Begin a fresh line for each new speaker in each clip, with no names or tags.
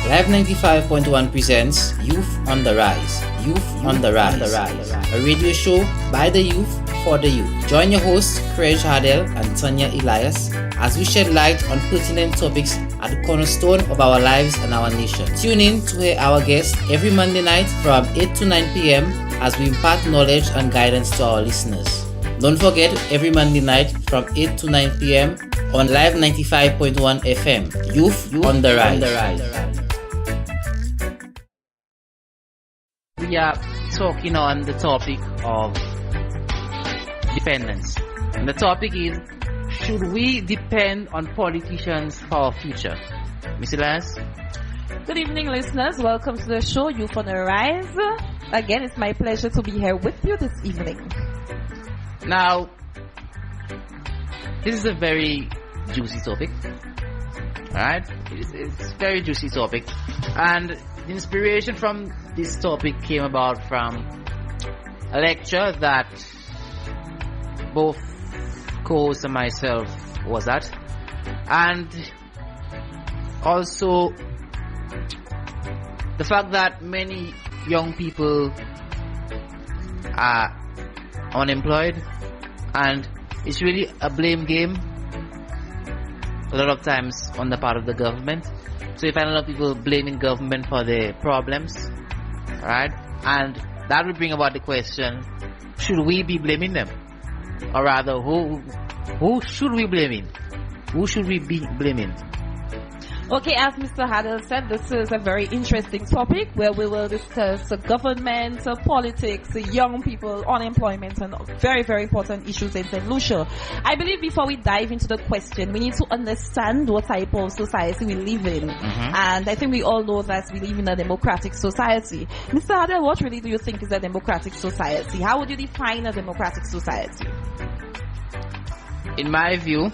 Live 95.1 presents Youth on the Rise. Youth on the Rise. A radio show by the youth for the youth. Join your hosts, Craig Hardell and Tanya Elias, as we shed light on pertinent topics at the cornerstone of our lives and our nation. Tune in to hear our guests every Monday night from 8 to 9 p.m. as we impart knowledge and guidance to our listeners. Don't forget, every Monday night from 8 to 9 p.m. on Live 95.1 FM. Youth on the Rise. We are talking on the topic of dependence. And the topic is, should we depend on politicians for our future? Miss Elias?
Good evening, listeners. Welcome to the show, Youth on the Rise. Again, it's my pleasure to be here with you this evening.
Now, this is a very juicy topic. Alright? It's a very juicy topic. And the inspiration from this topic came about from a lecture that both co-host and myself was at, and also the fact that many young people are unemployed, and it's really a blame game a lot of times on the part of the government. So you find a lot of people blaming government for their problems, right? And that would bring about the question, should we be blaming them? Or rather, who should we blaming? Who should we be blaming?
Okay, as Mr. Haddell said, this is a very interesting topic where we will discuss government, politics, young people, unemployment, and very, very important issues in St. Lucia. I believe before we dive into the question, we need to understand what type of society we live in. And I think we all know that we live in a democratic society. Mr. Haddell, what really do you think is a democratic society? How would you define a democratic society?
In my view,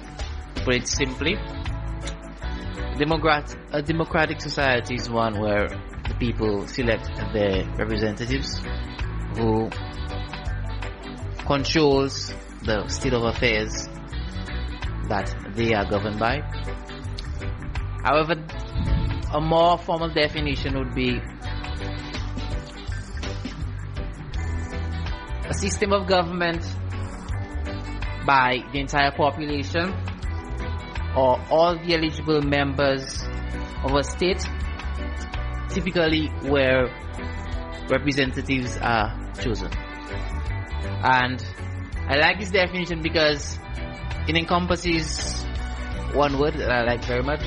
put it simply, a democratic society is one where the people select their representatives who controls the state of affairs that they are governed by. However, a more formal definition would be a system of government by the entire population or all the eligible members of a state, typically where representatives are chosen. And I like this definition because it encompasses one word that I like very much: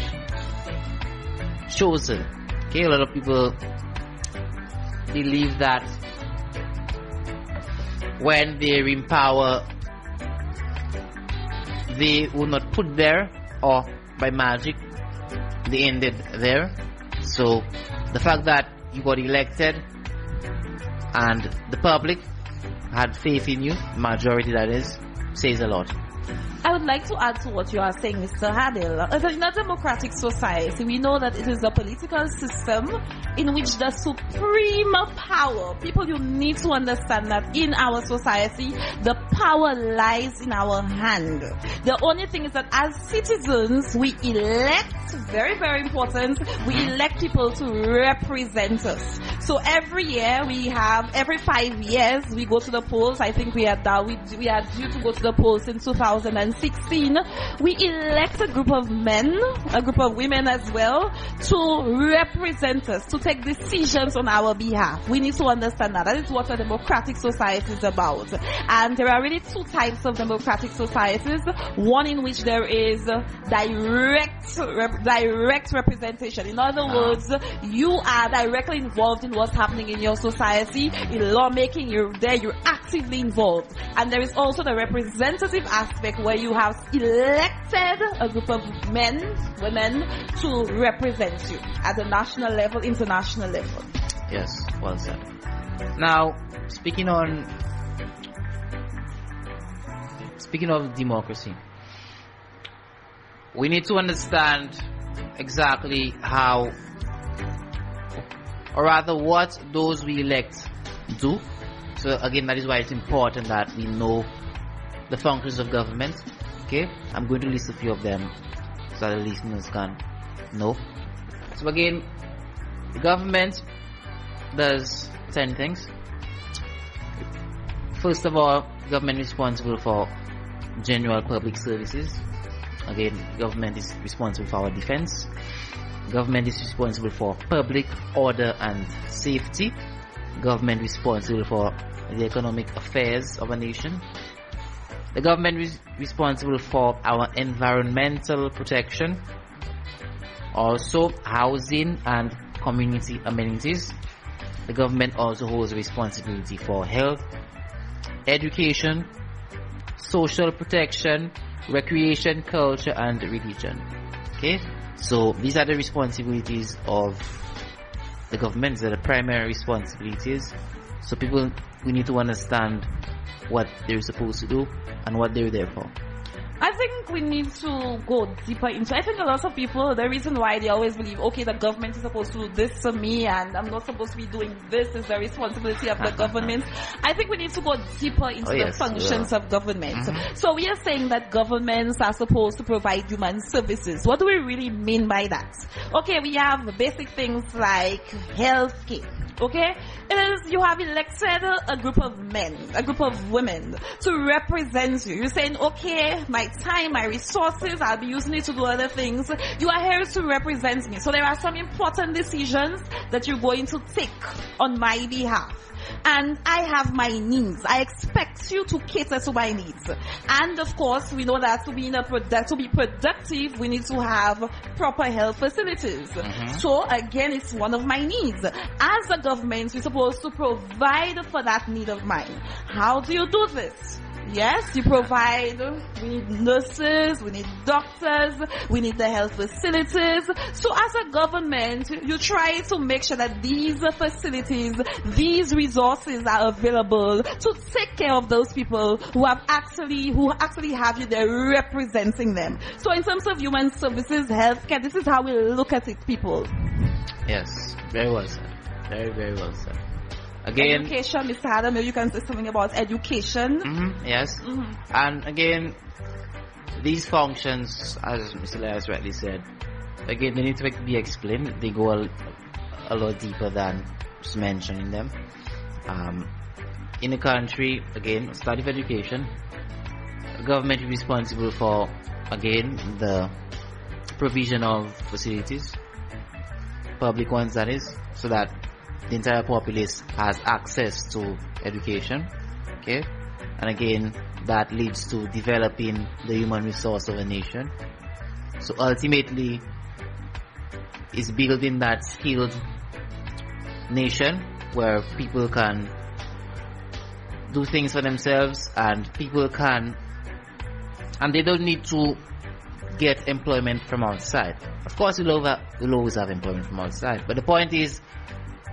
chosen. Okay, a lot of people believe that when they're in power, they will not put there, or by magic they ended there. So the fact that you got elected and the public had faith in you, majority that is, says a lot.
I would like to add to what you are saying, Mr. Haddell. In a democratic society, we know that it is a political system in which the supreme power, people, you need to understand that in our society, the power lies in our hand. The only thing is that as citizens, we elect, very, very important, we elect people to represent us. So every year every 5 years, we go to the polls. I think we are due to go to the polls in 2016. We elect a group of men, a group of women as well, to represent us, to take decisions on our behalf. We need to understand that. That is what a democratic society is about. And there are really two types of democratic societies. One in which there is direct representation. In other words, you are directly involved in what's happening in your society. In lawmaking, you're there, you're actively involved. And there is also the representative aspect where you have elected a group of men, women to represent you at the national level, international level.
Yes, well said. Now, speaking of democracy, we need to understand exactly how, or rather what those we elect do. So again, that is why it's important that we know the functions of government. Okay, I'm going to list a few of them so that the listeners can know. So again, The government does 10 things. First of all, government is responsible for general public services. Again, government is responsible for our defense. Government is responsible for public order and safety. Government responsible for the economic affairs of a nation. The government is responsible for our environmental protection. Also, housing and community amenities. The government also holds responsibility for health, education, social protection, recreation, culture, and religion. Okay, so these are the responsibilities of the government. These are the primary responsibilities. So people, we need to understand what they're supposed to do and what they're there for.
I think we need to go deeper into. I think a lot of people, the reason why they always believe, okay, the government is supposed to do this to me and I'm not supposed to be doing this, is the responsibility of the government. I think we need to go deeper into the functions of government. So we are saying that governments are supposed to provide human services. What do we really mean by that? Okay, we have basic things like health care. Okay, you have elected a group of men, a group of women to represent you. You're saying, okay, my time, my resources, I'll be using it to do other things. You are here to represent me. So there are some important decisions that you're going to take on my behalf. And I have my needs. I expect you to cater to my needs. And of course, we know that to be productive, we need to have proper health facilities. So again, it's one of my needs. As a government, we're supposed to provide for that need of mine. How do you do this? Yes, you provide, we need nurses, we need doctors, we need the health facilities. So as a government, you try to make sure that these facilities, these resources are available to take care of those people who actually have you there representing them. So in terms of human services, healthcare, this is how we look at it, people.
Yes, very well said. Very, very well said. Again,
education, Mr. Adam, maybe you can say something about education.
Yes. And again, these functions, as Mr. Elias rightly said, again, they need to be explained. They go a lot deeper than just mentioning them. In the country, again, start with education. The government is responsible for, again, the provision of facilities, public ones that is, so that the entire populace has access to education. Okay, and again, that leads to developing the human resource of a nation. So ultimately, it's building that skilled nation where people can do things for themselves, and people can, and they don't need to get employment from outside. Of course, we'll always have employment from outside, but the point is,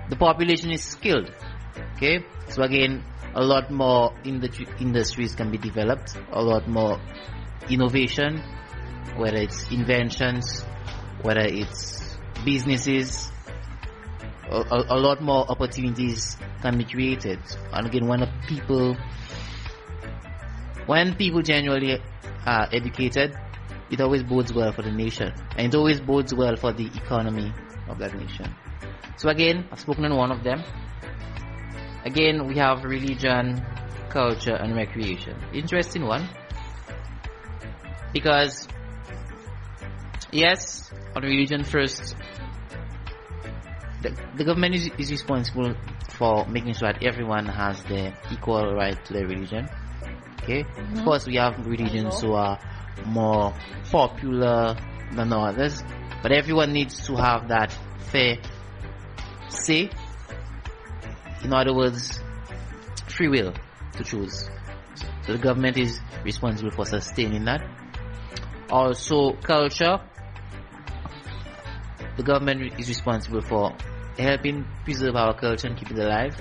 the population is skilled. Okay, so again, a lot more industries can be developed, a lot more innovation, whether it's inventions, whether it's businesses, a lot more opportunities can be created. And again, when people genuinely are educated, it always bodes well for the nation, and it always bodes well for the economy of that nation. So again, I've spoken on one of them. Again, we have religion, culture, and recreation. Interesting one. Because, yes, on religion first, the government is responsible for making sure that everyone has the equal right to their religion. Okay? Of course, we have religions who are more popular than others, but everyone needs to have that fair say, in other words, free will to choose. So the government is responsible for sustaining that. Also, culture, the government is responsible for helping preserve our culture and keep it alive.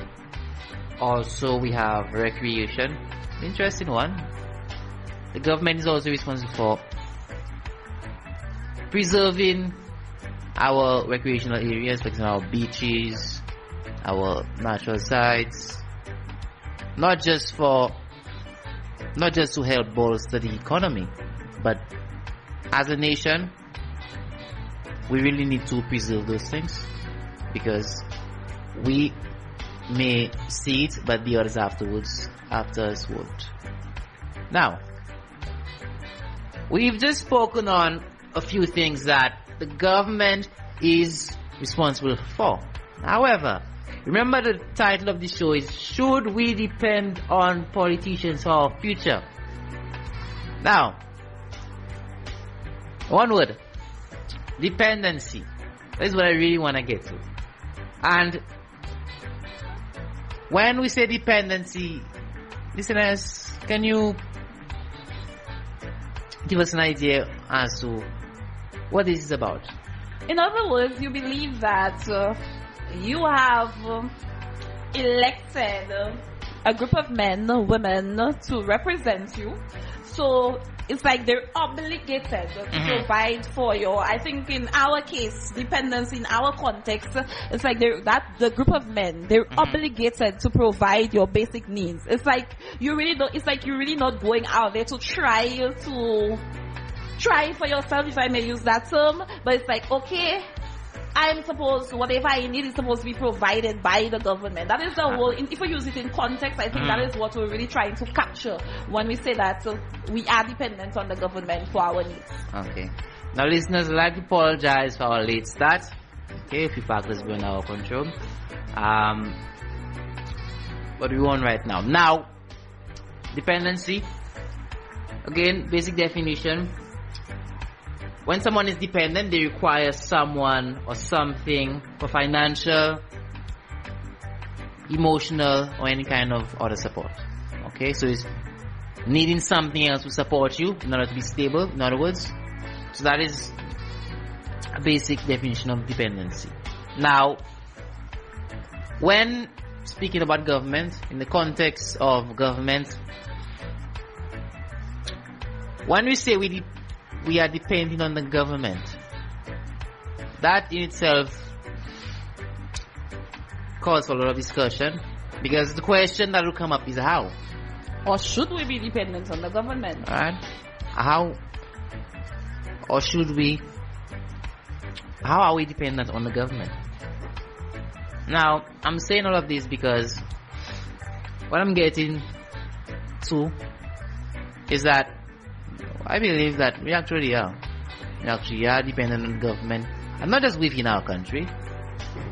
Also, we have recreation, interesting one. The government is also responsible for preserving our recreational areas, for example, our beaches, our natural sites, not just to help bolster the economy, but as a nation, we really need to preserve those things. because we may see it, but the others after us won't. Now, we've just spoken on a few things that the government is responsible for. However, remember the title of the show is Should We Depend on Politicians for Our Future? Now, one word, dependency. That is what I really want to get to. And when we say dependency, listeners, can you give us an idea as to what this is about?
In other words, you believe that you have elected a group of men, women to represent you. So it's like they're obligated to provide for you. I think in our case, dependence in our context, it's like the group of men, they're obligated to provide your basic needs. It's like you really don't, it's like you're really not going out there to try for yourself, if I may use that term, but it's like, okay, I'm supposed, whatever I need is supposed to be provided by the government. That is the whole, if we use it in context, I think that is what we're really trying to capture when we say that we are dependent on the government for our needs.
Okay. Now listeners, I'd like to apologize for our late start. Okay, a few factors beyond our control. What we want right now. Now, dependency. Again, basic definition. When someone is dependent, they require someone or something for financial, emotional, or any kind of other support. Okay, so it's needing something else to support you in order to be stable, in other words. So that is a basic definition of dependency. Now, when speaking about government, in the context of government, when we say we are depending on the government, that in itself calls for a lot of discussion, because the question that will come up is how?
Or should we be dependent on the government?
Right? How? Or should we? How are we dependent on the government? Now, I'm saying all of this because what I'm getting to is that I believe that we actually are. We actually are dependent on the government, and not just within our country.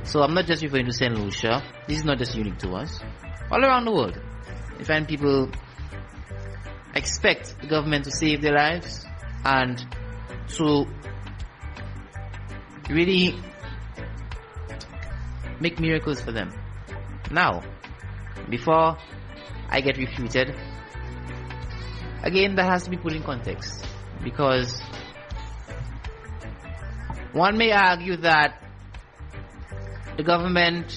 So I'm not just referring to St. Lucia. This is not just unique to us. All around the world, you find people expect the government to save their lives and to really make miracles for them. Now, before I get refuted, again, that has to be put in context, because one may argue that the government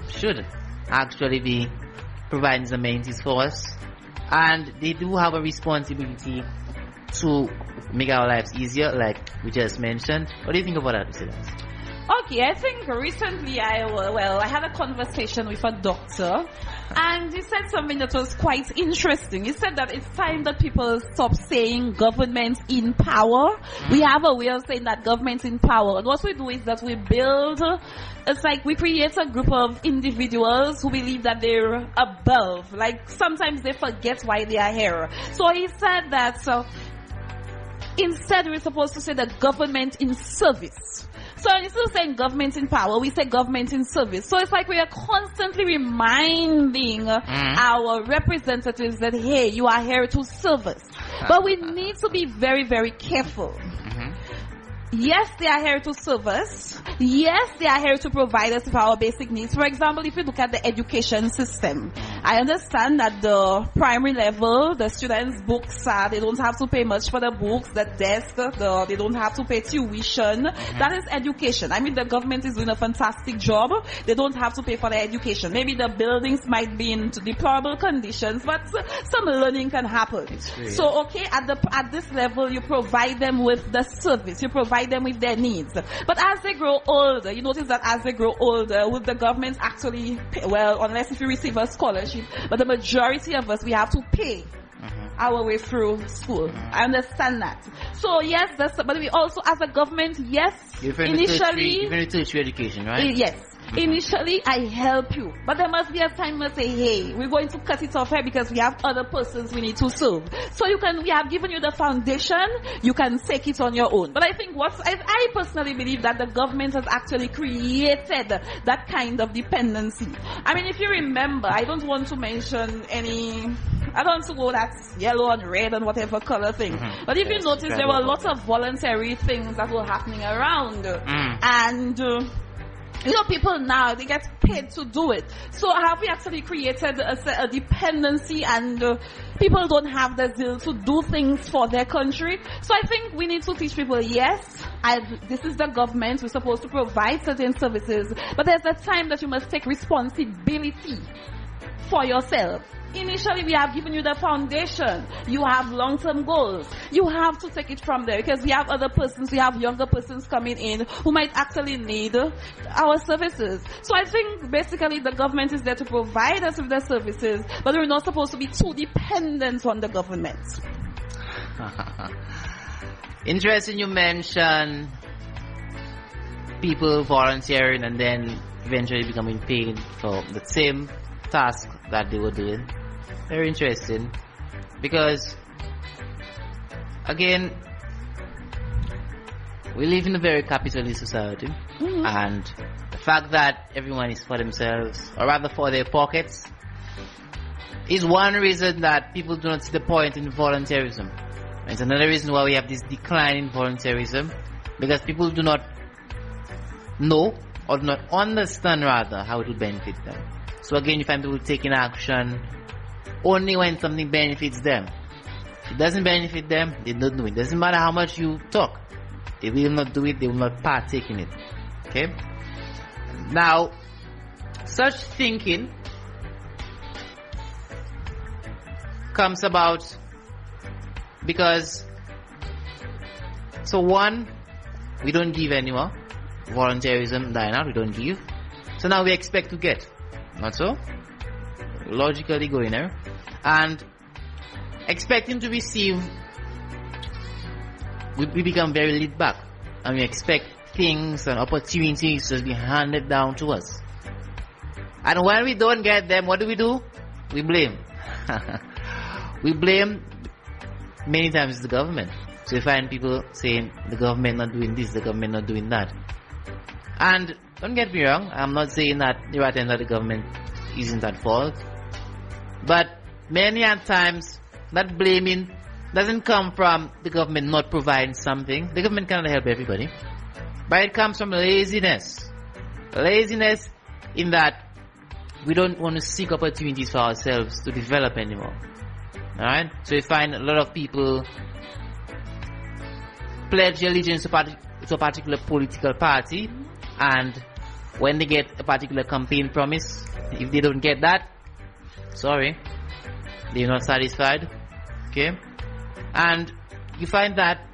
should actually be providing some amenities for us, and they do have a responsibility to make our lives easier, like we just mentioned. What do you think about that, Mr.
Okay, I think recently I had a conversation with a doctor, and he said something that was quite interesting. He said that it's time that people stop saying government in power. We have a way of saying that government in power, and what we do is that we build, it's like we create a group of individuals who believe that they're above. Like sometimes they forget why they are here. So he said that instead we're supposed to say that government in service. So instead of saying government in power, we say government in service. So it's like we are constantly reminding our representatives that, hey, you are here to serve us. But we need to be very, very careful. Yes, they are here to serve us. Yes, they are here to provide us with our basic needs. For example, if you look at the education system, I understand that the primary level, the students' books, they don't have to pay much for the books, the desk, they don't have to pay tuition. That is education. I mean, the government is doing a fantastic job. They don't have to pay for their education. Maybe the buildings might be in deplorable conditions, but some learning can happen. So, okay, at this level, you provide them with the service. You provide them with their needs. But as they grow older, you notice that as they grow older, will the government actually pay? Well, unless if you receive a scholarship, but the majority of us, we have to pay our way through school. I understand that. So yes, but we also, as a government, yes, initially,
even tertiary education, right?
Yes. Initially, I help you, but there must be a time where say, hey, we're going to cut it off here because we have other persons we need to serve. So we have given you the foundation, you can take it on your own. But I think I personally believe that the government has actually created that kind of dependency. I mean, if you remember, I don't want to mention I don't want to go that's yellow and red and whatever color thing. Mm-hmm. But if you notice, there were a lot of voluntary things that were happening around. And people now, they get paid to do it. So have we actually created a dependency, and people don't have the zeal to do things for their country? So I think we need to teach people, yes, this is the government, we're supposed to provide certain services, but there's a time that you must take responsibility for yourself. Initially, we have given you the foundation. You have long-term goals. You have to take it from there, because we have other persons, we have younger persons coming in who might actually need our services. So I think basically the government is there to provide us with the services, but we're not supposed to be too dependent on the government.
Interesting you mention people volunteering and then eventually becoming paid for the same task that they were doing. Very interesting, because again, we live in a very capitalist society, and the fact that everyone is for themselves, or rather for their pockets, is one reason that people do not see the point in volunteerism. It's another reason why we have this decline in volunteerism, because people do not know, or do not understand rather, how it will benefit them. So again, you find people taking action only when something benefits them. If it doesn't benefit them, they don't do it. It doesn't matter how much you talk, they will not do it, they will not partake in it. Okay? Now, such thinking comes about because, so one, we don't give anymore. Volunteerism dying out, we don't give. So now we expect to get. Not so? Logically going there. And expecting to receive, we become very laid back, and we expect things and opportunities to be handed down to us. And when we don't get them, what do? We blame. We blame many times the government. So you find people saying the government not doing this, the government not doing that. And don't get me wrong, I'm not saying that there are times that the government isn't at fault, but many times that blaming doesn't come from the government not providing something. The government cannot help everybody, but it comes from laziness in that we don't want to seek opportunities for ourselves to develop anymore. Alright, so you find a lot of people pledge allegiance to a particular political party, and when they get a particular campaign promise, if they don't get that, sorry, they're not satisfied. Okay? And you find that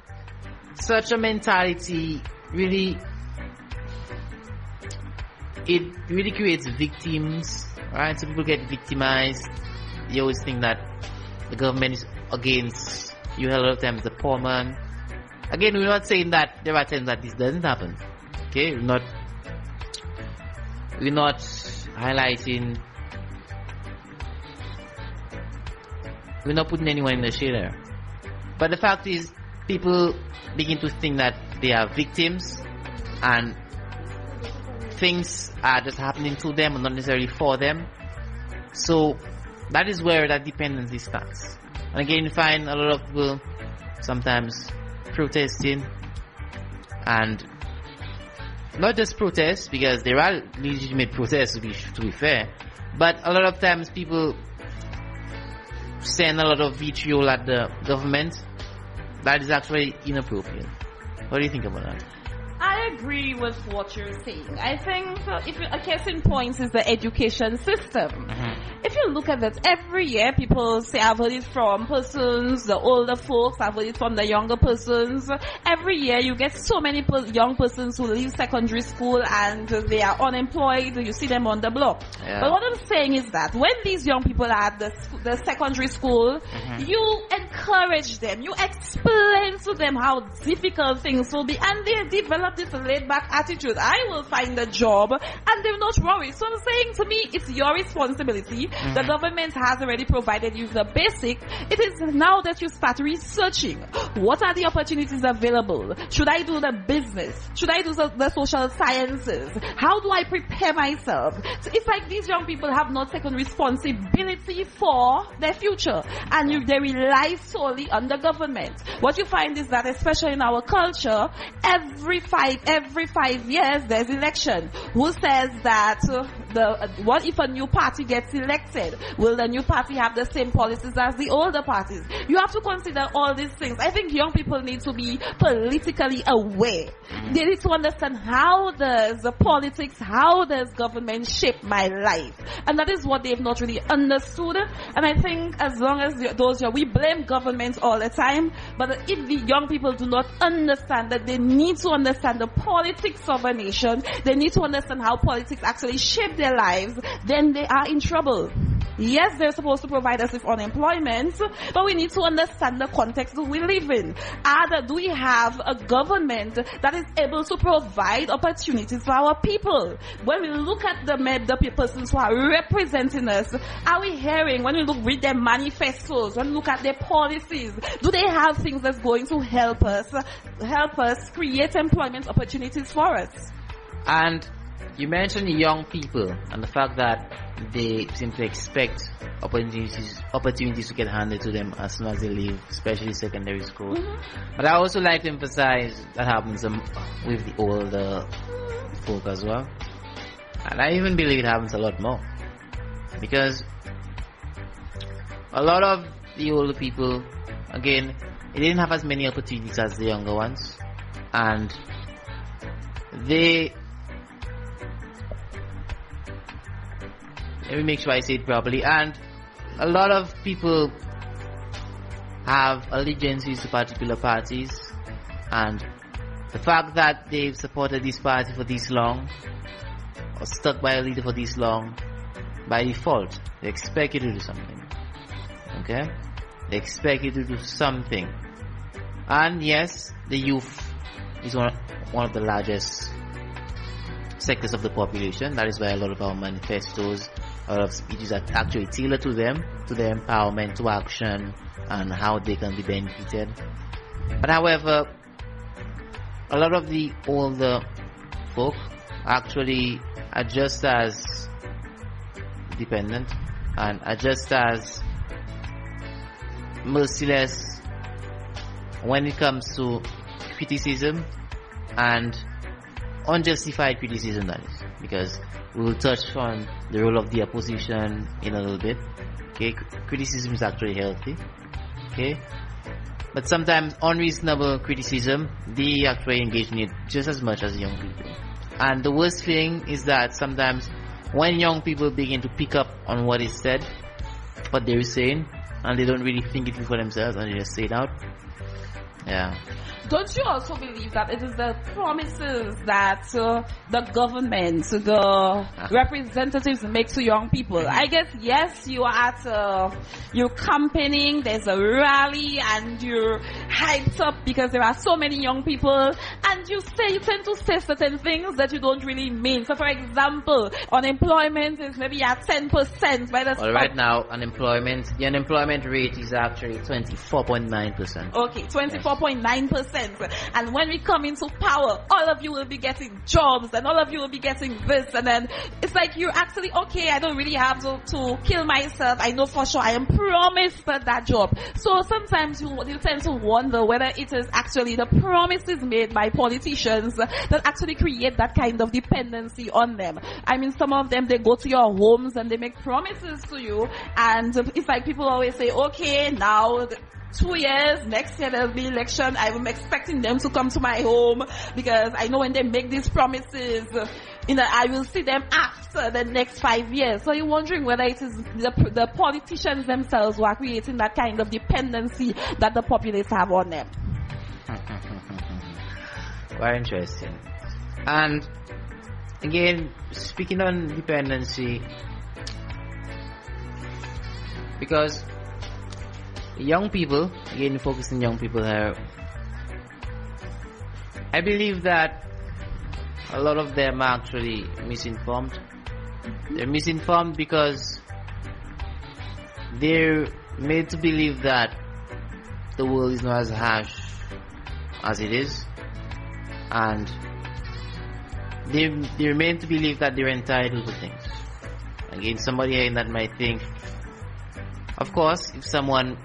such a mentality really creates victims, right? So people get victimized. You always think that the government is against you. A lot of times the poor man. Again, we're not saying that there are times that this doesn't happen. Okay? We're not highlighting, we're not putting anyone in the shade there. But the fact is, people begin to think that they are victims and things are just happening to them and not necessarily for them. So that is where that dependency starts. And again, you find a lot of people sometimes protesting, and not just protests, because there are legitimate protests to be fair, but a lot of times people send a lot of vitriol at the government that is actually inappropriate. What do you think about that?
I I agree with what you're saying. I think a case in point is the education system. If you look at it, every year people say, I've heard it from persons, the older folks, I've heard it from the younger persons. Every year you get so many young persons who leave secondary school and they are unemployed. You see them on the block.
Yeah.
But what I'm saying is that when these young people are at the secondary school, you encourage them, you explain to them how difficult things will be, and they develop this laid-back attitude. I will find a job, and they're not worried. So I'm saying, to me, it's your responsibility. The government has already provided you the basic. It is now that you start researching. What are the opportunities available? Should I do the business? Should I do the social sciences? How do I prepare myself? So it's like these young people have not taken responsibility for their future, and they rely solely on the government. What you find is that, especially in our culture, every 5 years there's election. Who says that what if a new party gets elected? Will the new party have the same policies as the older parties? You have to consider all these things. I think young people need to be politically aware. They need to understand, how does the politics, how does government shape my life? And that is what they've not really understood. And I think as long as we blame government all the time, but if the young people do not understand that they need to understand the politics of a nation, they need to understand how politics actually shape their lives, then they are in trouble. Yes, they're supposed to provide us with unemployment, but we need to understand the context that we live in. Do we have a government that is able to provide opportunities for our people? When we look at the persons who are representing us, are we hearing, when we read their manifestos, when we look at their policies, do they have things that's going to help us create employment opportunities for us?
And you mentioned young people and the fact that they seem to expect opportunities to get handed to them as soon as they leave, especially secondary school. But I also like to emphasize that happens with the older folk as well. And I even believe it happens a lot more, because a lot of the older people, again, they didn't have as many opportunities as the younger ones, and let me make sure I say it properly. And a lot of people have allegiances to particular parties, and the fact that they've supported this party for this long, or stuck by a leader for this long, by default, they expect you to do something. Okay? They expect you to do something. And yes, the youth is one of the largest sectors of the population. That is why a lot of our manifestos, a lot of speeches are actually tailored to them, to their empowerment, to action, and how they can be benefited. But however, a lot of the older folk actually are just as dependent and are just as merciless when it comes to criticism, and unjustified criticism, that is, because we will touch on the role of the opposition in a little bit. Okay, criticism is actually healthy. Okay, but sometimes unreasonable criticism, they actually engage in it just as much as young people. And the worst thing is that sometimes when young people begin to pick up on what is said, what they're saying, and they don't really think it through for themselves, and they just say it out. Yeah.
Don't you also believe that it is the promises that the government, the representatives make to young people? I guess, yes, you are you're campaigning, there's a rally, and you're hyped up because there are so many young people, and you tend to say certain things that you don't really mean. So, for example, unemployment is maybe at 10% by the
well, right now, the unemployment rate is actually 24.9%.
Okay, 24.9%. And when we come into power, all of you will be getting jobs, and all of you will be getting this, and then it's like you're actually, okay, I don't really have to kill myself. I know for sure I am promised that job. So sometimes you tend to wonder whether it is actually the promises made by politicians that actually create that kind of dependency on them. I mean, some of them, they go to your homes and they make promises to you, and it's like people always say, okay, now 2 years, next year there'll be election. I'm expecting them to come to my home because I know when they make these promises, I will see them after the next 5 years. So you're wondering whether it is the politicians themselves who are creating that kind of dependency that the populace have on them.
Very interesting. And again, speaking on dependency, because young people, again focusing young people here, I believe that a lot of them are actually misinformed. They're misinformed because they're made to believe that the world is not as harsh as it is, and they're made to believe that they're entitled to things. Again, somebody here that might think, of course, if someone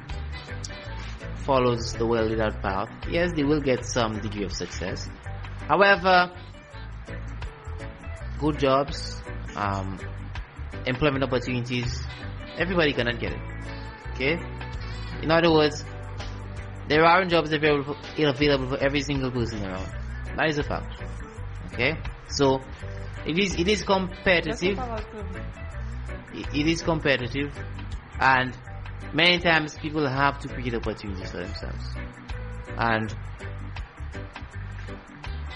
follows the well-laid-out path, yes, they will get some degree of success. However, good jobs, employment opportunities, everybody cannot get it. Okay? In other words, there aren't jobs available for every single person around. That is a fact. Okay? So it is competitive. It is competitive, and many times people have to create opportunities for themselves. And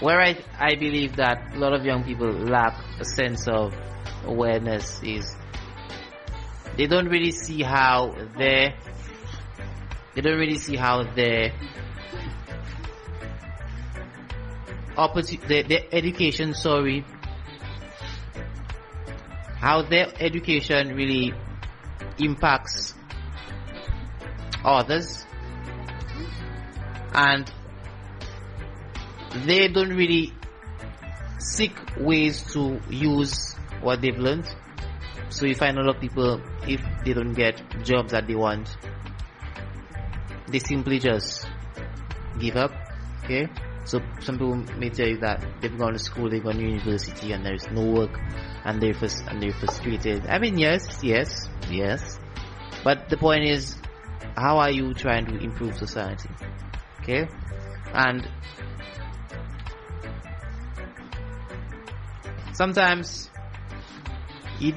where I believe that a lot of young people lack a sense of awareness is they don't really see how their education, how their education really impacts others, and they don't really seek ways to use what they've learned. So you find a lot of people, if they don't get jobs that they want, they simply just give up. Okay, so some people may tell you that they've gone to school, they've gone to university, and there's no work, and they're frustrated. I mean, yes, but the point is, how are you trying to improve society? Okay, and sometimes you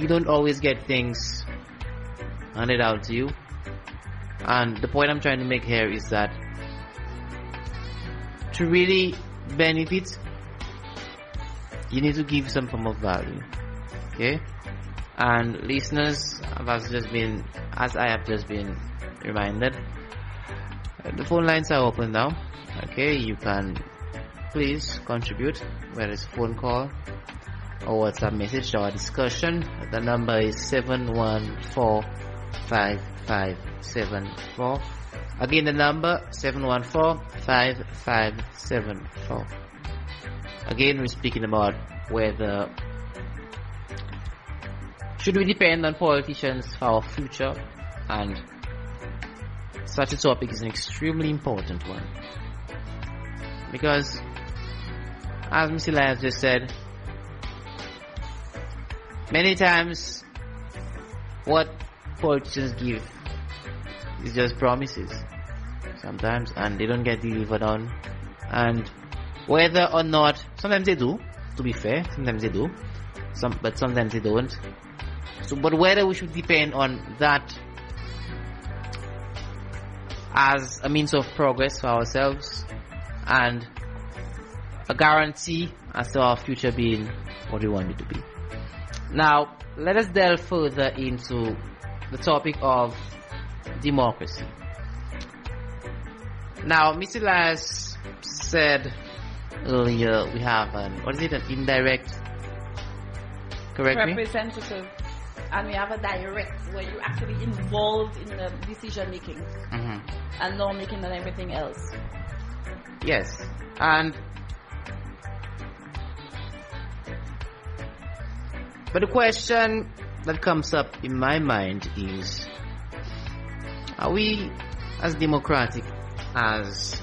don't always get things handed out to you, and the point I'm trying to make here is that to really benefit, you need to give some form of value. Okay, and listeners, as I have just been reminded, the phone lines are open now. Okay, you can please contribute, whether it's a phone call or WhatsApp message to our discussion. The number is 714-5574. Again, the number 714-5574. Again, we're speaking about whether should we depend on politicians for our future, and such a topic is an extremely important one, because as Mr. Elias just said, many times what politicians give is just promises sometimes, and they don't get delivered on. And whether or not, sometimes they do, to be fair, sometimes they do, but sometimes they don't. So, but whether we should depend on that as a means of progress for ourselves and a guarantee as to our future being what we want it to be. Now, let us delve further into the topic of democracy. Now, Mr. Elias said earlier we have an indirect, correct
representative, and we have a direct, where you're actually involved in the decision making and law making and everything else.
Yes, and but the question that comes up in my mind is, are we as democratic as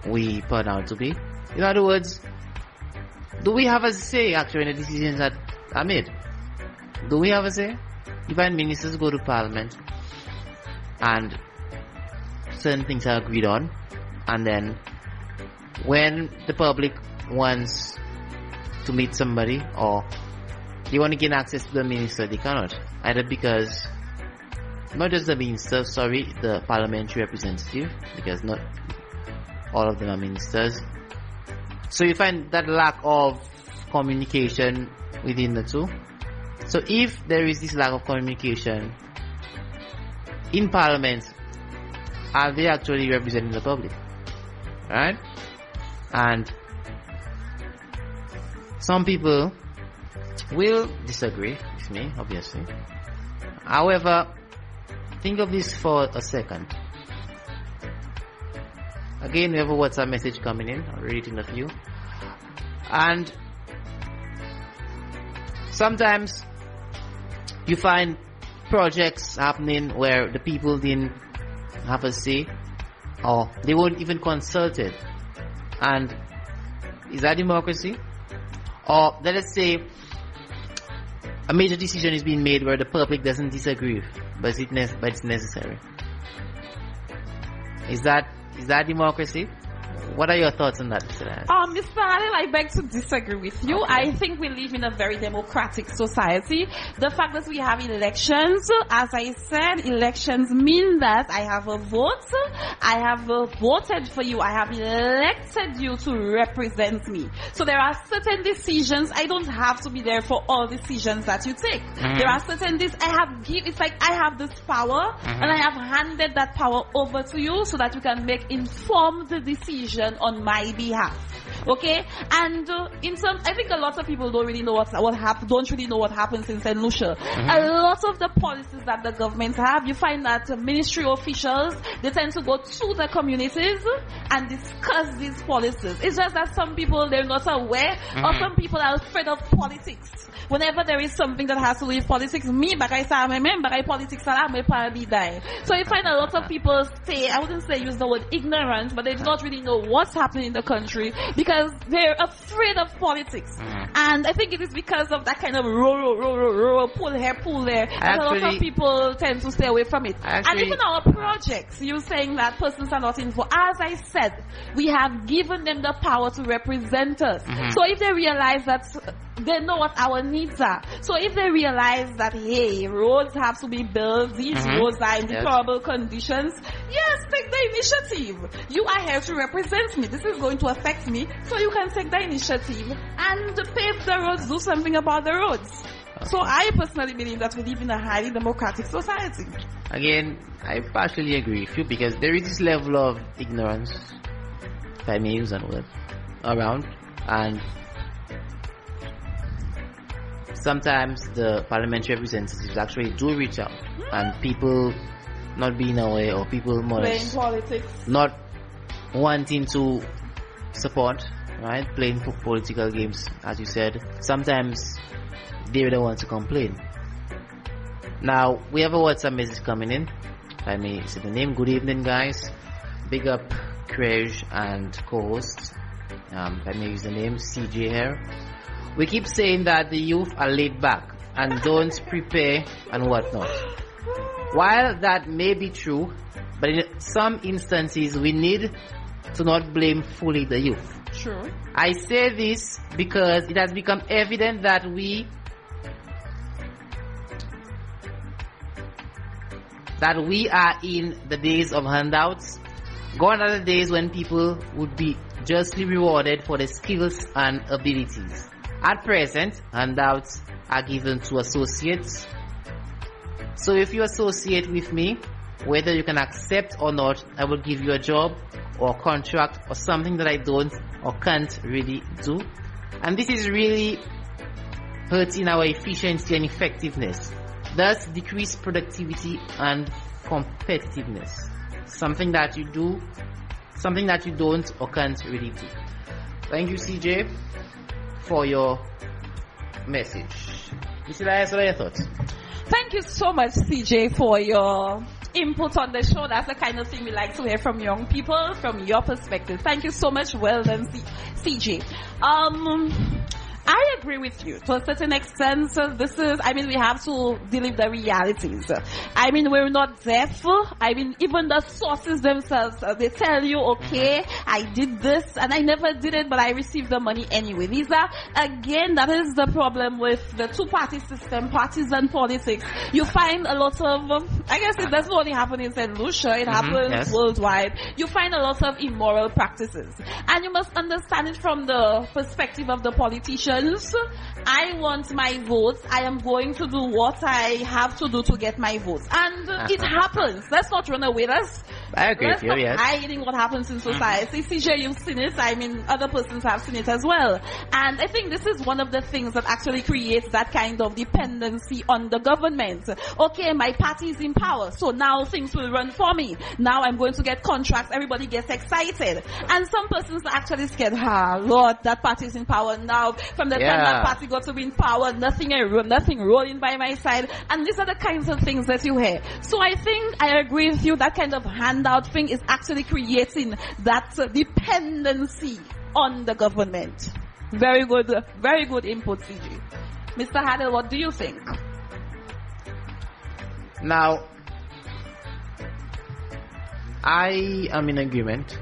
we turn out to be? In other words, do we have a say actually in the decisions that are made? Do we have a say? Even ministers go to parliament, and certain things are agreed on, and then when the public wants to meet somebody or they want to gain access to the minister, they cannot, either because not just the minister, the parliamentary representative, because not all of them are ministers. So you find that lack of communication within the two. So if there is this lack of communication in parliament, are they actually representing the public? Right? And some people will disagree with me, obviously. However, think of this for a second. Again, we have a WhatsApp message coming in. I'll read it in a few. And sometimes you find projects happening where the people didn't have a say, or they weren't even consulted. And is that democracy? Or let us say a major decision is being made where the public doesn't disagree, but it's necessary. Is that democracy? What are your thoughts on that, Mr. Lance?
Mr. Adel, I beg to disagree with you. Okay. I think we live in a very democratic society. The fact that we have elections, as I said, elections mean that I have a vote. I have voted for you. I have elected you to represent me. So there are certain decisions. I don't have to be there for all decisions that you take. Mm-hmm. There are certain it's like I have this power, mm-hmm. and I have handed that power over to you so that you can make informed decisions on my behalf. Okay, and I think a lot of people don't really know what happens in St. Lucia. Mm-hmm. A lot of the policies that the government have, you find that ministry officials, they tend to go to the communities and discuss these policies. It's just that some people, they're not aware, mm-hmm. or some people are afraid of politics. Whenever there is something that has to do with politics, politics so you find a lot of people I wouldn't say use the word ignorant, but they do not really know what's happening in the country because they're afraid of politics. Mm. And I think it is because of that kind of pull here, pull there. And a lot of people tend to stay away from it. And even our projects, you're saying that persons are not involved. As I said, we have given them the power to represent us. Mm-hmm. So if they realize that they know what our needs are. So if they realize that, hey, roads have to be built, these mm-hmm. roads are in deplorable conditions, yes, take the initiative. You are here to represent me. This is going to affect me, so you can take the initiative and pave the roads, do something about the roads. Okay. So I personally believe that we live in a highly democratic society.
Again, I partially agree with you because there is this level of ignorance, if I may use that word, around, and sometimes the parliamentary representatives actually do reach out, and people not being aware, or people more
playing politics,
not wanting to support, right? Playing political games, as you said. Sometimes they're the ones to complain. Now we have a WhatsApp message coming in. If I may say the name. Good evening, guys. Big up Craig and co-host. If I may use the name, CJ here. We keep saying that the youth are laid back and don't prepare and whatnot. While that may be true, but in some instances we need to not blame fully the youth.
Sure.
I say this because it has become evident that we are in the days of handouts. Gone are the days when people would be justly rewarded for their skills and abilities. At present, handouts are given to associates. So if you associate with me, whether you can accept or not, I will give you a job or a contract or something that I don't or can't really do. And this is really hurting our efficiency and effectiveness, thus decrease productivity and competitiveness. Something that you do, something that you don't or can't really do. Thank you, CJ, for your message. Mr. Elias, what are your thoughts?
Thank you so much, CJ, for your input on the show. That's the kind of thing we like to hear from young people, from your perspective. Thank you so much. Well done, CJ. I agree with you to a certain extent. So we have to deal with the realities. We're not deaf. Even the sources themselves, they tell you, okay, I did this and I never did it, but I received the money anyway. That is the problem with the two-party system, partisan politics. You find a lot of, it doesn't only happen in St. Lucia, it happens worldwide. You find a lot of immoral practices. And you must understand it from the perspective of the politicians. I want my votes. I am going to do what I have to do to get my votes. And it happens. Let's not run away.
I agree with you, yes.
Hiding what happens in society. CJ, you've seen it. Other persons have seen it as well. And I think this is one of the things that actually creates that kind of dependency on the government. Okay, my party is in power, so now things will run for me. Now I'm going to get contracts. Everybody gets excited. And some persons are actually scared. Lord, that party is in power now. From the time that party got to be in power, nothing rolling by my side. And these are the kinds of things that you hear. So I think I agree with you. That kind of handout thing is actually creating that dependency on the government. Very good input, CG. Mr. Hadel, what do you think?
Now, I am in agreement.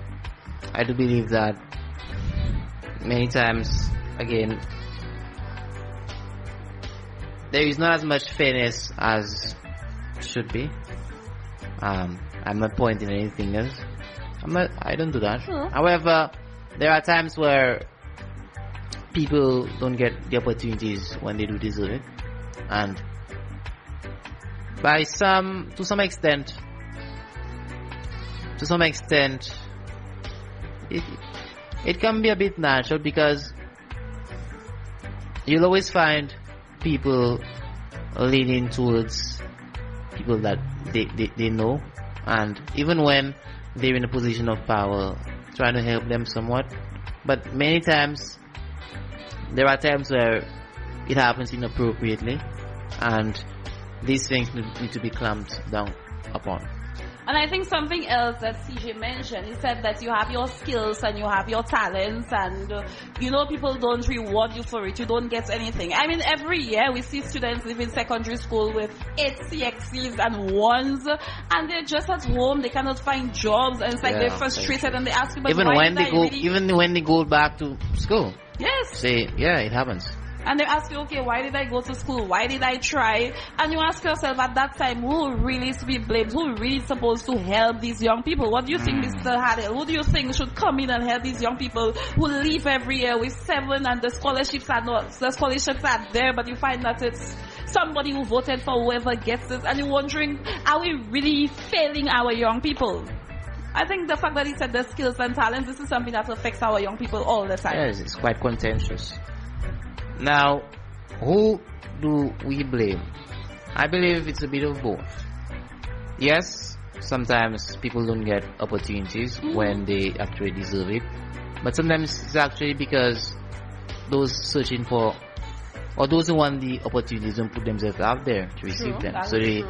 I do believe that many times, again, there is not as much fairness as should be. I'm not pointing at anything else. I don't do that.
Sure.
However, there are times where people don't get the opportunities when they do deserve it, and to some extent, it can be a bit natural, because you'll always find people leaning towards people that they know, and even when they're in a position of power, trying to help them somewhat. But many times, there are times where it happens inappropriately, and these things need to be clamped down upon.
And I think something else that CJ mentioned, he said that you have your skills and you have your talents, and people don't reward you for it. You don't get anything. Every year we see students leaving secondary school with 8 CXCs and 1s, and they're just at home. They cannot find jobs, and it's they're frustrated, and they ask you, but
even when they go back to school.
Yes.
It happens.
And they ask you, okay, why did I go to school? Why did I try? And you ask yourself at that time, who really is to be blamed? Who really is supposed to help these young people? What do you think, Mr. Hadel? Who do you think should come in and help these young people who leave every year with 7 and the scholarships are there, but you find that it's somebody who voted for whoever gets it, and you're wondering, are we really failing our young people? I think the fact that he said the skills and talents, this is something that affects our young people all the time.
Yes, it's quite contentious. Now, who do we blame? I believe it's a bit of both. Yes, sometimes people don't get opportunities when they actually deserve it, but sometimes it's actually because those searching for, or those who want the opportunities, don't put themselves out there to receive them. So they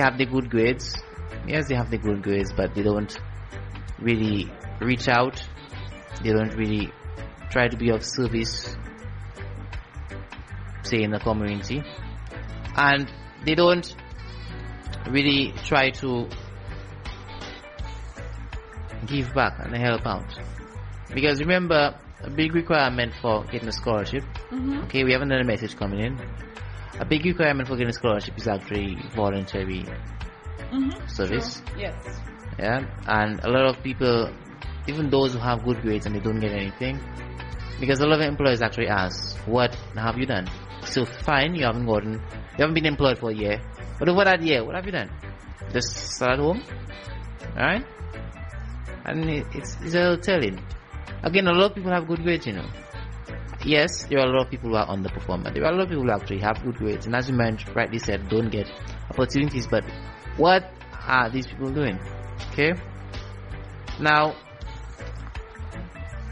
have the good grades. Yes, they have the good grades, but they don't really reach out. They don't really try to be of service, say, in the community, and they don't really try to give back and help out. Because remember, a big requirement for getting a scholarship, okay, we haven't done a message coming in, a big requirement for getting a scholarship is actually voluntary service.
Sure. Yes.
Yeah, and a lot of people, even those who have good grades and they don't get anything, because a lot of employers actually ask, what have you done? So fine, you haven't been employed for a year, but over that year, what have you done? Just sat at home, alright? And it's a little telling. Again, a lot of people have good grades, Yes, there are a lot of people who are underperforming. There are a lot of people who actually have good grades, and as you rightly said, don't get opportunities. But what are these people doing? Okay. Now,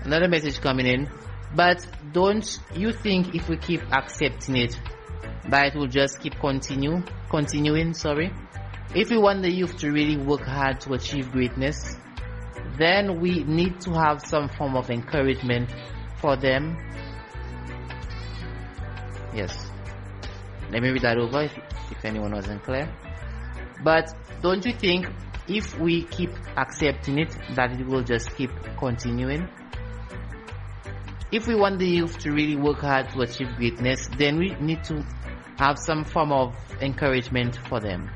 another message coming in. But don't you think if we keep accepting it, that it will just keep continuing? If we want the youth to really work hard to achieve greatness, then we need to have some form of encouragement for them Yes. Let me read that over if anyone wasn't clear. But don't you think if we keep accepting it, that it will just keep continuing? If we want the youth to really work hard to achieve greatness, then we need to have some form of encouragement for them.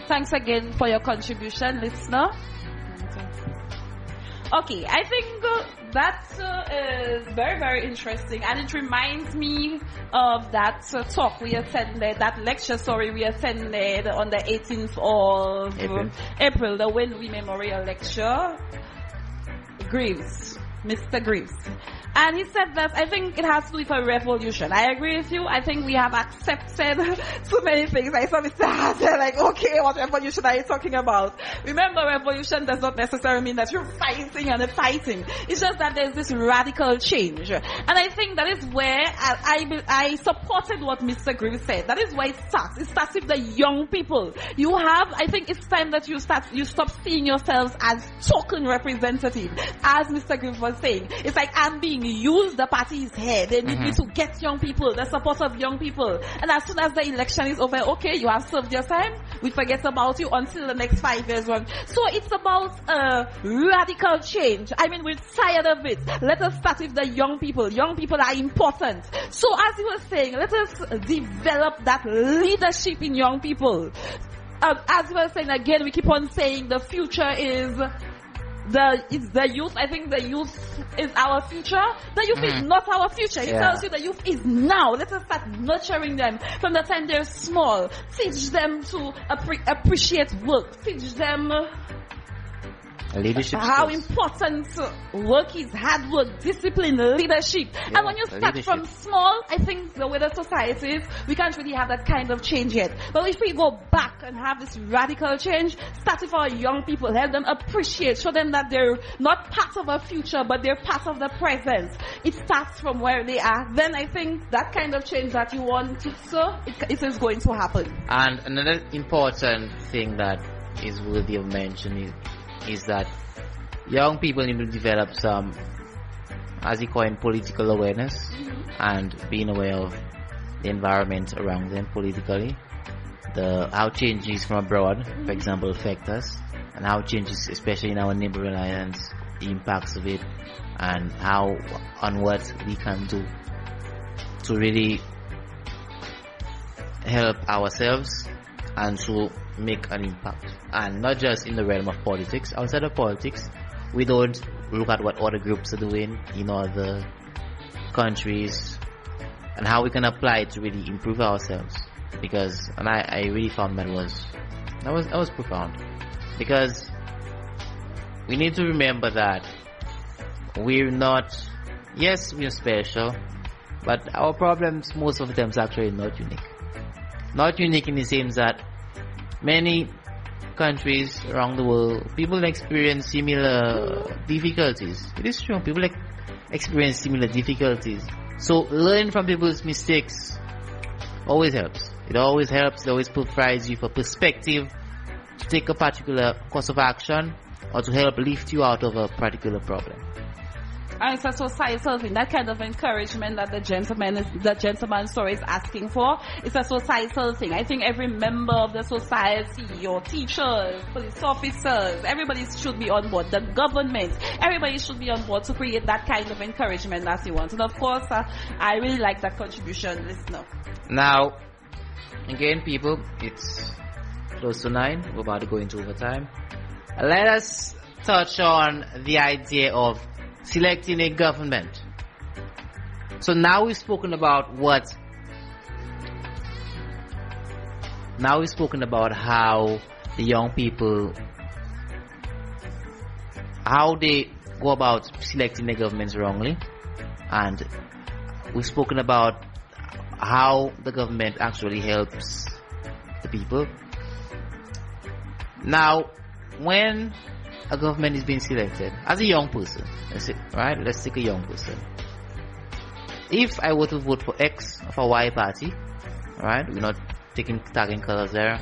Thanks again for your contribution, listener. Okay, I think that is very, very interesting, and it reminds me of that talk we attended, that lecture, we attended on the 18th of April, the When We Memorial Lecture. Mr. Greaves. And he said that I think it has to do with a revolution. I agree with you. I think we have accepted so many things. I saw Mr. Hazel like, okay, what revolution are you talking about? Remember, revolution does not necessarily mean that you're fighting and fighting. It's just that there's this radical change. And I think that is where I supported what Mr. Greaves said. That is why it starts. It starts with the young people. I think it's time that you stop seeing yourselves as token representatives. As Mr. Greaves was saying, it's like, I'm being used, the party is here. They need me to get young people, the support of young people. And as soon as the election is over, okay, you have served your time, we forget about you until the next 5 years run. So it's about radical change. I mean, we're tired of it. Let us start with the young people. Young people are important. So as you were saying, let us develop that leadership in young people. As you were saying, again, we keep on saying the future is the youth. I think the youth is our future. The youth is not our future. It tells you the youth is now. Let us start nurturing them from the time they're small. Teach them to appreciate work. Teach them
leadership
how
skills.
Important work is, hard work, discipline, leadership. And when you start from small, I think the way the society is, we can't really have that kind of change yet. But if we go back and have this radical change, start with our young people, help them appreciate, show them that they're not part of our future, but they're part of the present. It starts from where they are. Then I think that kind of change that you want to sow, it is going to happen.
And another important thing that is worthy of mention is that young people need to develop some, as you call it, political awareness and being aware of the environment around them politically, how changes from abroad, for example, affect us, and how changes, especially in our neighboring islands, the impacts of it, and what we can do to really help ourselves and to make an impact. And not just in the realm of politics. Outside of politics, we don't look at what other groups are doing in other countries and how we can apply it to really improve ourselves. Because, and I really found that was profound. Because we need to remember that we're special, but our problems most of the times actually not unique. Not unique in the sense that many countries around the world, people experience similar difficulties. It is true, people experience similar difficulties. So learning from people's mistakes always helps. It always helps. It always provides you for perspective to take a particular course of action or to help lift you out of a particular problem.
And it's a societal thing, that kind of encouragement that the gentleman story is asking for. It's a societal thing. I think every member of the society, your teachers, police officers, everybody should be on board. The government, everybody should be on board to create that kind of encouragement that you want. And of course, I really like that contribution, listener.
Now, again, people, it's close to 9. We're about to go into overtime. Let us touch on the idea of selecting a government. So now we've spoken about how the young people, how they go about selecting the governments wrongly, and we've spoken about how the government actually helps the people. Now, when a government is being selected, as a young person, let's take a young person. If I were to vote for X or for Y party, alright, we're not tagging colors there,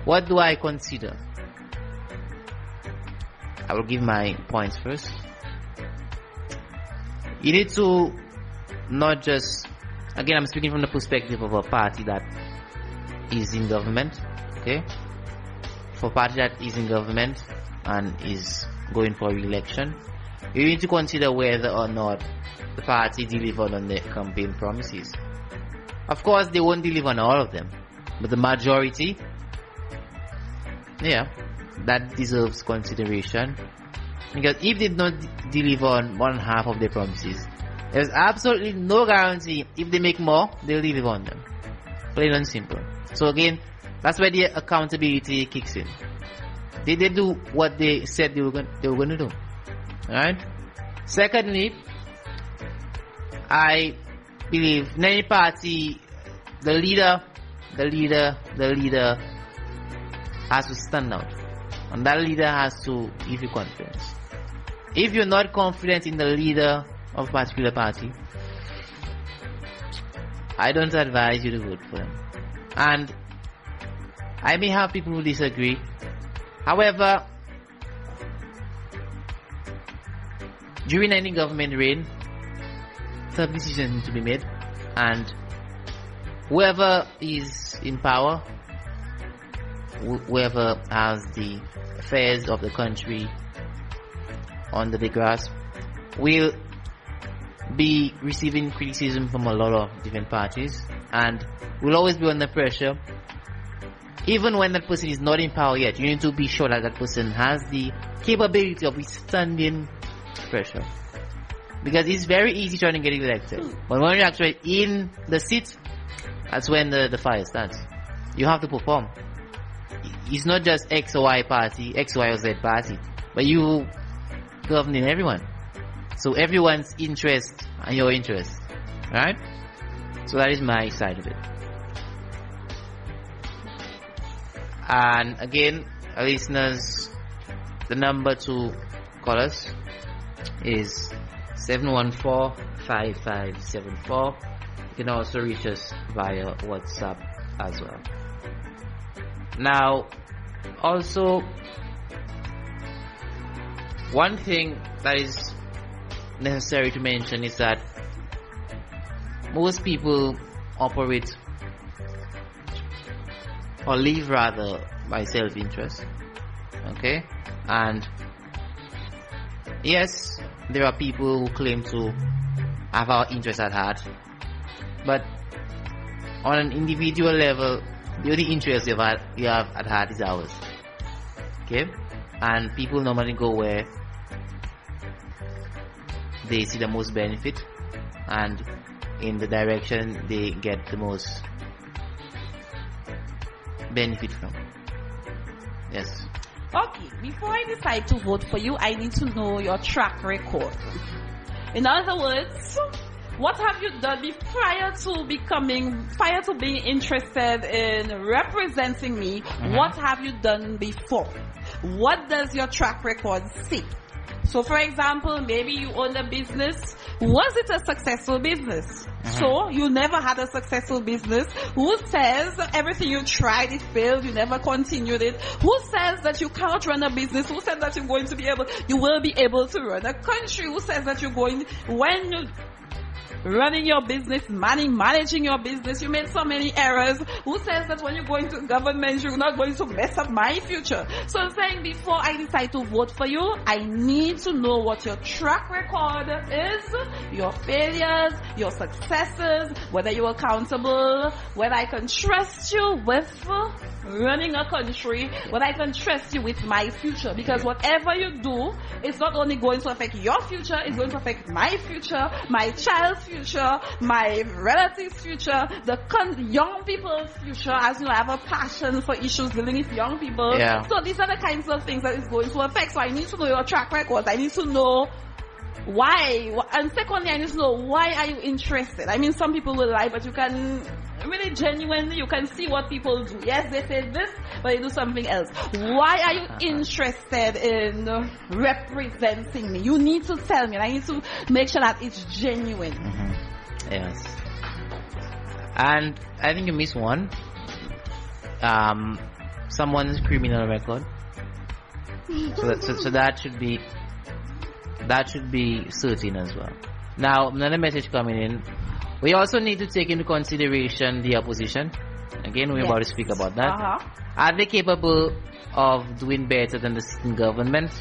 what do I consider? I will give my points first. You need to not just again, I'm speaking from the perspective of a party that is in government. Okay, for a party that is in government and is going for re-election, you need to consider whether or not the party delivered on their campaign promises. Of course, they won't deliver on all of them, but the majority, yeah, that deserves consideration. Because if they did not deliver on one half of their promises, there's absolutely no guarantee if they make more, they'll deliver on them. Plain and simple. So again, that's where the accountability kicks in. Did they do what they said they were going to do? Alright? Secondly, I believe in any party, the leader has to stand out. And that leader has to give you confidence. If you're not confident in the leader of a particular party, I don't advise you to vote for them. And I may have people who disagree. However, during any government reign, tough decisions need to be made, and whoever is in power, whoever has the affairs of the country under the grasp, will be receiving criticism from a lot of different parties, and will always be under pressure. Even when that person is not in power yet, you need to be sure that that person has the capability of withstanding pressure. Because it's very easy trying to get elected, but when you're actually in the seat, that's when the fire starts. You have to perform. It's not just X or Y party, X, Y, or Z party, but you governing everyone. So everyone's interest and your interest, right? So that is my side of it. And again, listeners, the number to call us is 714-5574. You can also reach us via WhatsApp as well. Now, also, one thing that is necessary to mention is that most people operate or live rather by self-interest. Okay? And yes, there are people who claim to have our interests at heart, but on an individual level, the only interest you have at heart is ours. Okay? And people normally go where they see the most benefit and in the direction they get the most benefit from. Yes.
Okay, before I decide to vote for you, I need to know your track record. In other words, what have you done prior to being interested in representing me? What have you done before? What does your track record say? So for example, maybe you own a business. Was it a successful business? So you never had a successful business. Who says everything you tried, it failed, you never continued it? Who says that you can't run a business? Who says that you will be able to run a country? Who says that when you running your business, managing your business, you made so many errors? Who says that when you go into government, you're not going to mess up my future? So I'm saying, before I decide to vote for you, I need to know what your track record is, your failures, your successes, whether you're accountable, whether I can trust you with running a country, whether I can trust you with my future. Because whatever you do, it's not only going to affect your future, it's going to affect my future, my child's future, my relatives' future, the young people's future, as you know, I have a passion for issues dealing with young people.
Yeah.
So these are the kinds of things that it's going to affect. So I need to know your track record. I need to know why. And secondly, I need to know, why are you interested? I mean, some people will lie, but you can really genuinely, you can see what people do. Yes, they say this, but they do something else. Why are you interested in representing me? You need to tell me, and I need to make sure that it's genuine.
Yes. And I think you missed one. Someone's criminal record. So that should be certain as well. Now, another message coming in. We also need to take into consideration the opposition. Again, we're about to speak about that. Are they capable of doing better than the sitting government?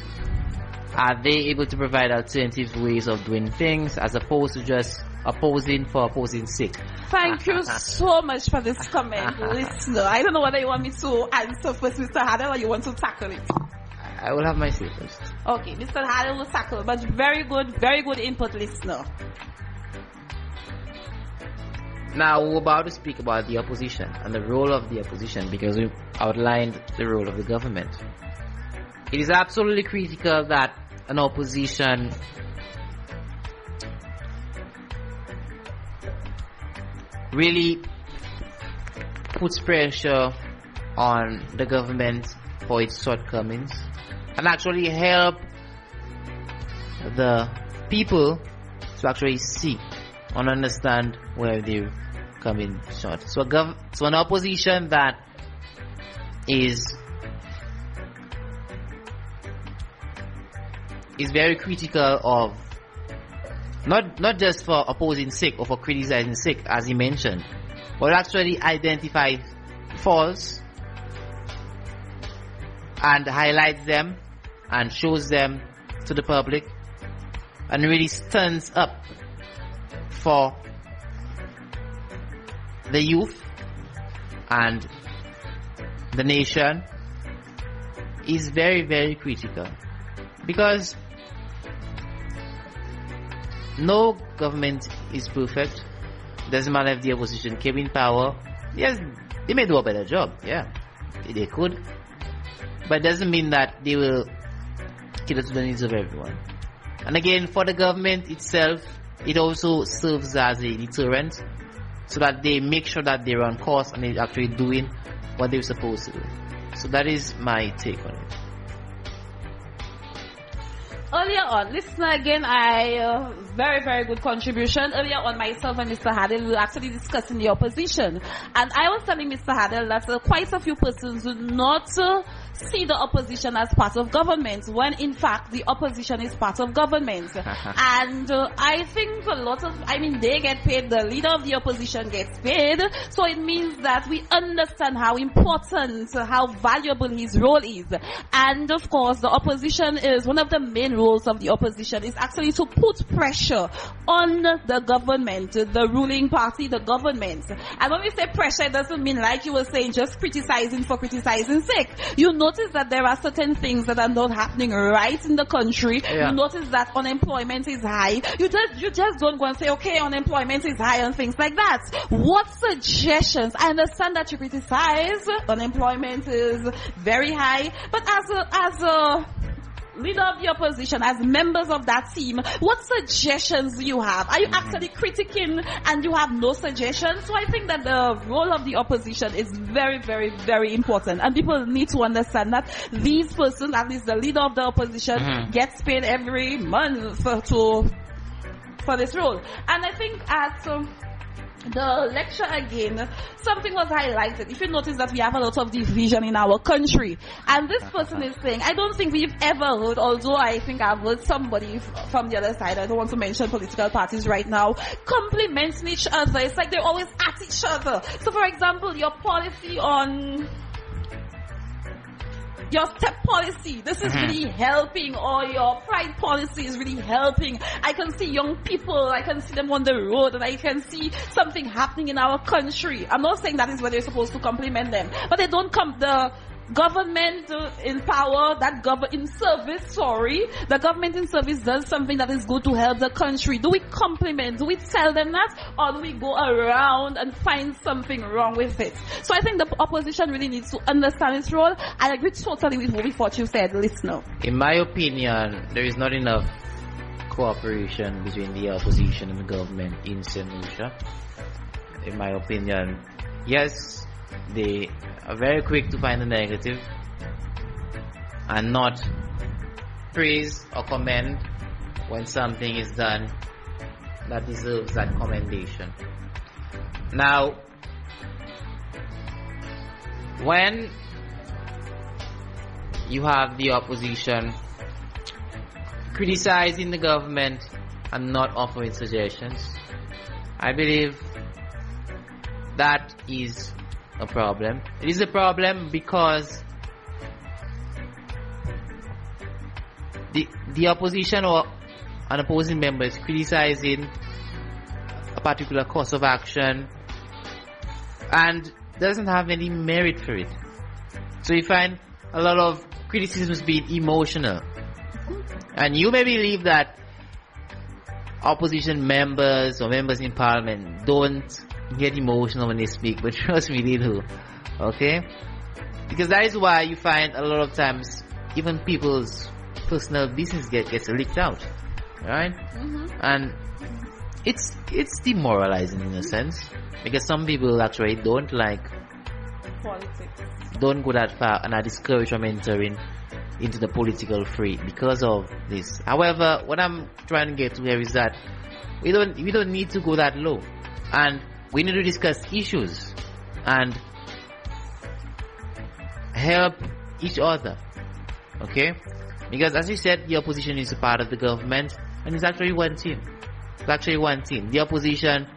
Are they able to provide alternative ways of doing things as opposed to just opposing for opposing sake?
Thank you so much for this comment, listener. I don't know whether you want me to answer first, Mr. Hadel, or you want to tackle it.
I will have my say first.
Okay, Mr. Hadel will tackle, but very good input, listener.
Now we're about to speak about the opposition and the role of the opposition, because we outlined the role of the government. It is absolutely critical that an opposition really puts pressure on the government for its shortcomings and actually help the people to actually see and understand where they're coming short. So an opposition that is very critical of not just for opposing sake or for criticizing sake, as he mentioned, but actually identify faults and highlights them and shows them to the public and really stands up for the youth and the nation is very, very critical, because no government is perfect. Doesn't matter if the opposition came in power. Yes, they may do a better job. Yeah, they could, but it doesn't mean that they will cater to the needs of everyone. And again, for the government itself, it also serves as a deterrent, so that they make sure that they're on course and they're actually doing what they're supposed to do. So that is my take on it.
Earlier on, listener, again, very good contribution. Earlier on, myself and Mr. Hadel were actually discussing the opposition. And I was telling Mr. Hadel that quite a few persons do not see the opposition as part of government, when in fact the opposition is part of government. And I think they get paid, the leader of the opposition gets paid, so it means that we understand how important, how valuable his role is. And of course, the opposition is, one of the main roles of the opposition is actually to put pressure on the government, the ruling party, the government. And when we say pressure, it doesn't mean, like you were saying, just criticizing for criticizing sake. You notice that there are certain things that are not happening right in the country. Yeah. You notice that unemployment is high. You just don't go and say, okay, unemployment is high and things like that. What suggestions? I understand that you criticize unemployment is very high, but as a leader of the opposition, as members of that team, what suggestions do you have? Are you actually critiquing and you have no suggestions? So I think that the role of the opposition is very important, and people need to understand that these persons, at least the leader of the opposition, gets paid every month for this role. And I think at the lecture again, something was highlighted. If you notice that we have a lot of division in our country, and this person is saying, I don't think we've ever heard, although I think I've heard somebody from the other side, I don't want to mention political parties right now, complimenting each other. It's like they're always at each other. So for example, your policy on your step policy, this is really helping, or your pride policy is really helping. I can see young people, I can see them on the road, and I can see something happening in our country. I'm not saying that is where they're supposed to compliment them, but they don't come, the government in power, the government in service does something that is good to help the country. Do we compliment? Do we tell them that? Or do we go around and find something wrong with it? So I think the opposition really needs to understand its role. I agree totally with what you said, listener.
In my opinion, there is not enough cooperation between the opposition and the government in St.Lucia. In my opinion, yes, they are very quick to find the negative and not praise or commend when something is done that deserves that commendation. Now, when you have the opposition criticizing the government and not offering suggestions, I believe that is a problem. It is a problem because the opposition or an opposing member is criticizing a particular course of action and doesn't have any merit for it. So you find a lot of criticisms being emotional. And you may believe that opposition members or members in parliament don't get emotional when they speak, but trust me, they do. Okay? Because that is why you find a lot of times even people's personal business gets leaked out. Right? And it's demoralizing in a sense, because some people actually don't like
Politics.
Don't go that far and are discouraged from entering into the political fray because of this. However, what I'm trying to get to here is that we don't need to go that low, and we need to discuss issues and help each other. Okay? Because as you said, the opposition is a part of the government, and it's actually one team. It's actually one team. The opposition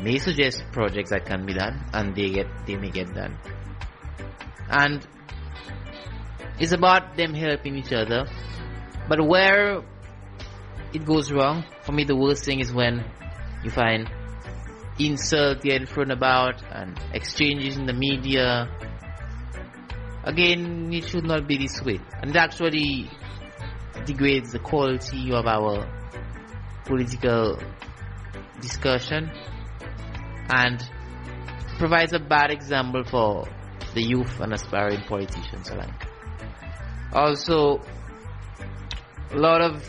may suggest projects that can be done, and they may get done. And it's about them helping each other. But where it goes wrong, for me the worst thing is when you find insults getting thrown about and exchanges in the media. Again, it should not be this way. And it actually degrades the quality of our political discussion and provides a bad example for the youth and aspiring politicians alike. Also, a lot of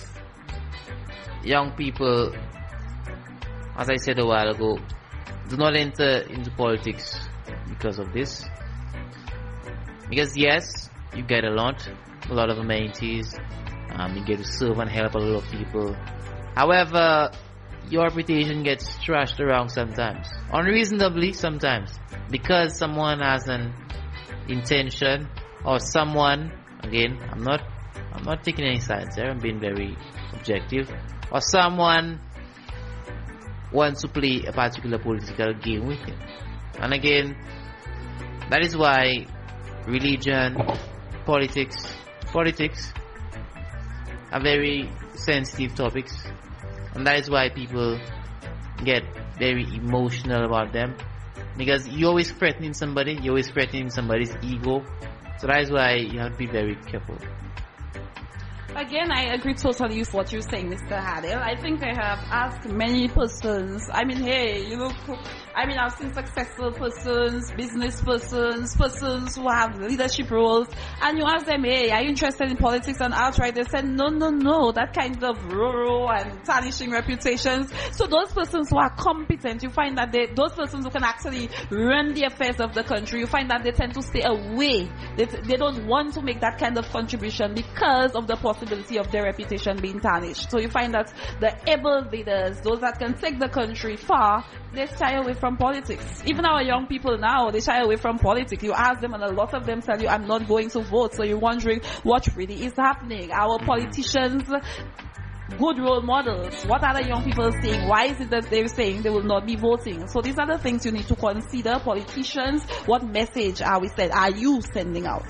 young people, as I said a while ago, do not enter into politics because of this. Because yes, you get a lot of amenities, you get to serve and help a lot of people. However, your reputation gets trashed around sometimes, unreasonably sometimes, because someone has an intention, or someone, again, I'm not taking any sides there, I'm being very objective, or someone wants to play a particular political game with you. And again, that is why religion, politics are very sensitive topics, and that is why people get very emotional about them, because you're always threatening somebody, you're always threatening somebody's ego. So that is why you have to be very careful.
Again, I agree totally with what you're saying, Mr. Hadel. I think I have asked many persons, I've seen successful persons, business persons who have leadership roles, and you ask them, hey, are you interested in politics? And outright they said, no, that kind of rural and tarnishing reputations. So those persons who are competent, you find that those persons who can actually run the affairs of the country, you find that they tend to stay away. They don't want to make that kind of contribution because of the possibility of their reputation being tarnished. So you find that the able leaders, those that can take the country far, they shy away from politics. Even our young people now, they shy away from politics. You ask them and a lot of them tell you, I'm not going to vote. So you're wondering what really is happening. Our politicians, good role models, what are the young people saying? Why is it that they're saying they will not be voting? So these are the things you need to consider. Politicians, what message are you sending out?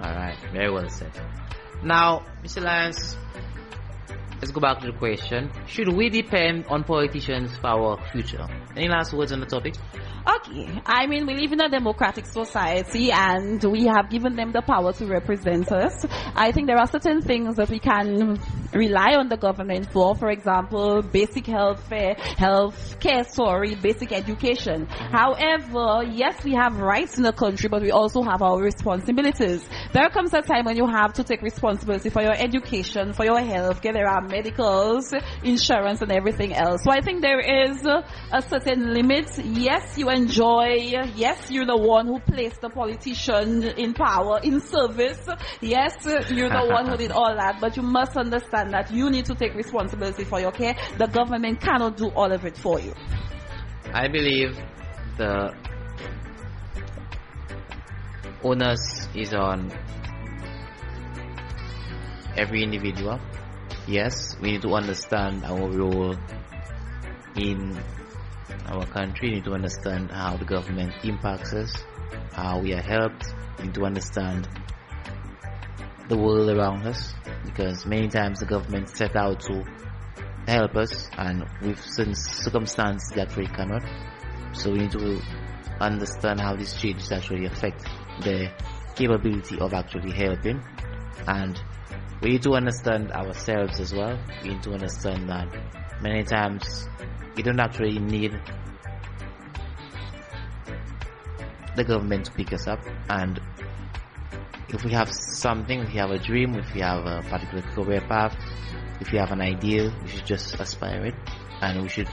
Alright, very well said. Now, Mr. Lyons, let's go back to the question. Should we depend on politicians for our future? Any last words on the topic?
Okay, we live in a democratic society and we have given them the power to represent us. I think there are certain things that we can rely on the government for example, basic basic education. However, yes, we have rights in the country, but we also have our responsibilities. There comes a time when you have to take responsibility for your education, for your health care. There are medicals, insurance, and everything else. So I think there is a certain limit. Yes, you enjoy. Yes, you're the one who placed the politician in power, in service. Yes, you're the one who did all that. But you must understand that you need to take responsibility for your care. The government cannot do all of it for you.
I believe the onus is on every individual. Yes, we need to understand our role in our country. We need to understand how the government impacts us, how we are helped. We need to understand the world around us, because many times the government set out to help us, and with certain circumstances that we cannot. So we need to understand how these changes actually affect the capability of actually helping, and we need to understand ourselves as well. We need to understand that many times we don't actually need the government to pick us up, and if we have something, if we have a dream, if we have a particular career path, if we have an ideal, we should just aspire it, and we should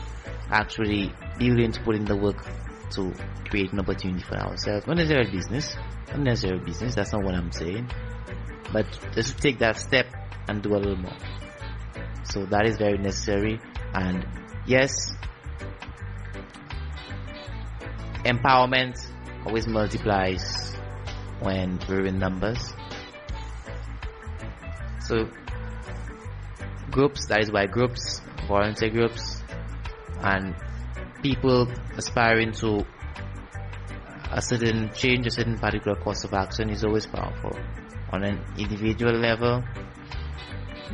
actually be willing to put in the work to create an opportunity for ourselves. Not necessarily business, that's not what I'm saying, but just take that step and do a little more. So that is very necessary. And yes, empowerment always multiplies when we're in numbers. So groups, that is why groups, volunteer groups, and people aspiring to a certain change, a certain particular course of action is always powerful. On an individual level,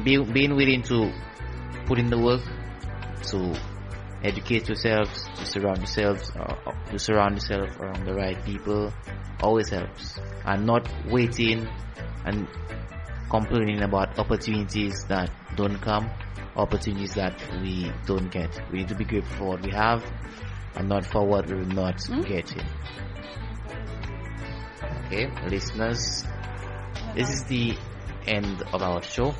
being willing to put in the work, to educate yourselves, to surround yourself around the right people, always helps. And not waiting and complaining about opportunities that don't come, opportunities that we don't get. We need to be grateful for what we have and not for what we're not getting. Okay, listeners, this is the end of our show.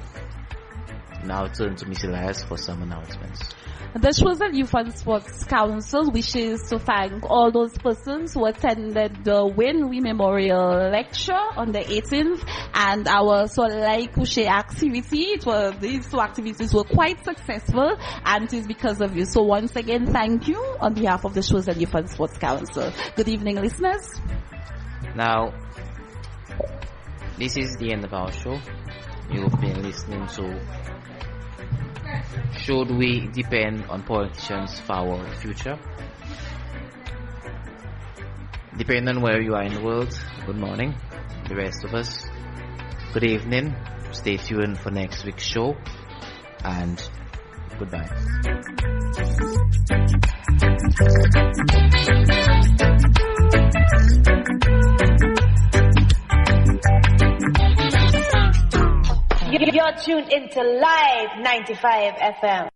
Now turn to Miss Elias for some announcements.
The Chosen Youth and Sports Council wishes to thank all those persons who attended the Win Memorial Lecture on the 18th and our Soleil Couché activity. These two activities were quite successful, and it is because of you. So once again, thank you on behalf of the Chosen Youth and Sports Council. Good evening, listeners.
Now, this is the end of our show. You've been listening to Should We Depend on Politicians for Our Future? Depending on where you are in the world, good morning. The rest of us, good evening. Stay tuned for next week's show, and goodbye.
You're tuned into Live 95 FM.